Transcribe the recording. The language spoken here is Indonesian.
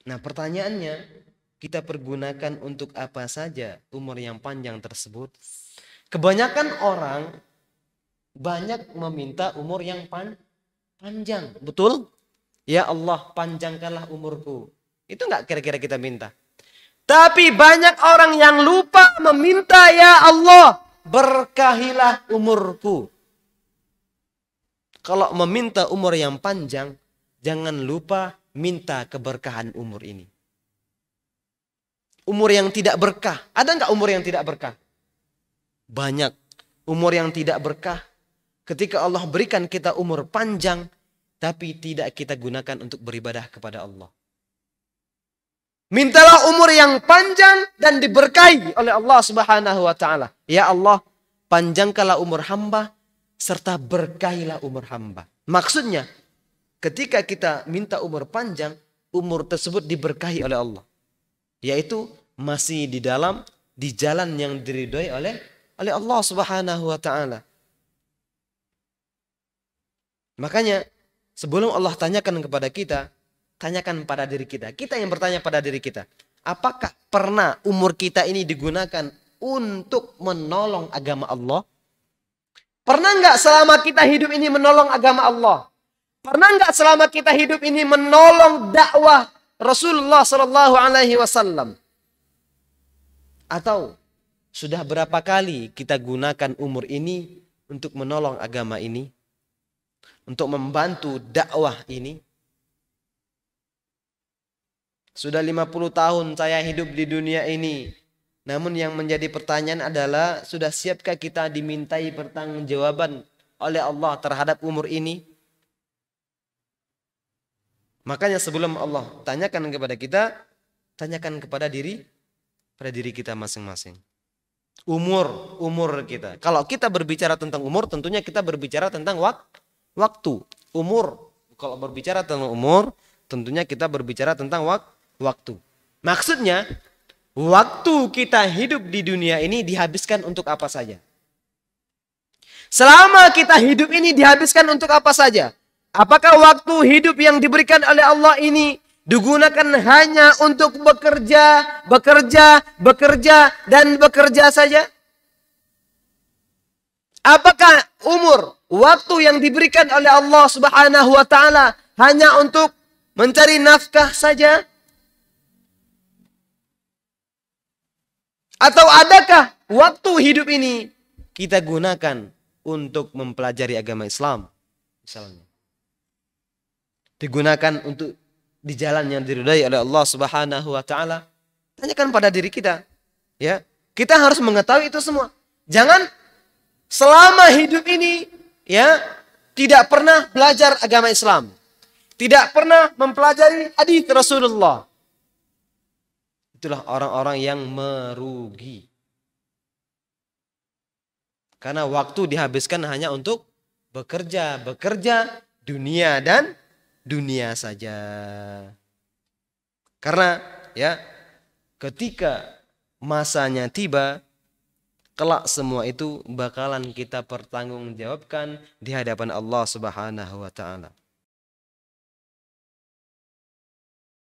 Nah, pertanyaannya, kita pergunakan untuk apa saja umur yang panjang tersebut? Kebanyakan orang banyak meminta umur yang panjang. Betul? Ya Allah, panjangkanlah umurku. Itu enggak kira-kira kita minta. Tapi banyak orang yang lupa meminta, ya Allah, berkahilah umurku. Kalau meminta umur yang panjang, jangan lupa minta keberkahan umur ini. Umur yang tidak berkah. Ada enggak umur yang tidak berkah? Banyak. Umur yang tidak berkah. Ketika Allah berikan kita umur panjang, tapi tidak kita gunakan untuk beribadah kepada Allah. Mintalah umur yang panjang dan diberkahi oleh Allah Subhanahu wa taala. Ya Allah, panjangkanlah umur hamba serta berkahilah umur hamba. Maksudnya, ketika kita minta umur panjang, umur tersebut diberkahi oleh Allah. Yaitu masih di jalan yang diridhoi oleh Allah Subhanahu wa taala. Makanya sebelum Allah tanyakan kepada kita, tanyakan pada diri kita. Kita yang bertanya pada diri kita. Apakah pernah umur kita ini digunakan untuk menolong agama Allah? Pernah enggak selama kita hidup ini menolong agama Allah? Pernah enggak selama kita hidup ini menolong dakwah Rasulullah Sallallahu Alaihi Wasallam? Atau sudah berapa kali kita gunakan umur ini untuk menolong agama ini? Untuk membantu dakwah ini? Sudah 50 tahun saya hidup di dunia ini. Namun yang menjadi pertanyaan adalah, sudah siapkah kita dimintai pertanggungjawaban oleh Allah terhadap umur ini? Makanya sebelum Allah tanyakan kepada kita, tanyakan kepada diri kita masing-masing. Umur kita. Kalau kita berbicara tentang umur, tentunya kita berbicara tentang waktu. Umur. Kalau berbicara tentang umur, tentunya kita berbicara tentang waktu. Maksudnya, waktu kita hidup di dunia ini dihabiskan untuk apa saja? Selama kita hidup ini dihabiskan untuk apa saja? Apakah waktu hidup yang diberikan oleh Allah ini digunakan hanya untuk bekerja saja? Apakah waktu yang diberikan oleh Allah Subhanahu wa taala hanya untuk mencari nafkah saja? Atau adakah waktu hidup ini kita gunakan untuk mempelajari agama Islam? Misalnya. Digunakan untuk di jalan yang diridhai oleh Allah Subhanahu wa taala. Tanyakan pada diri kita. Ya, kita harus mengetahui itu semua. Jangan selama hidup ini ya tidak pernah belajar agama Islam. Tidak pernah mempelajari hadis Rasulullah. Itulah orang-orang yang merugi. Karena waktu dihabiskan hanya untuk bekerja dunia dan dunia saja. Karena ya ketika masanya tiba, kelak semua itu bakalan kita pertanggungjawabkan di hadapan Allah Subhanahu wa taala.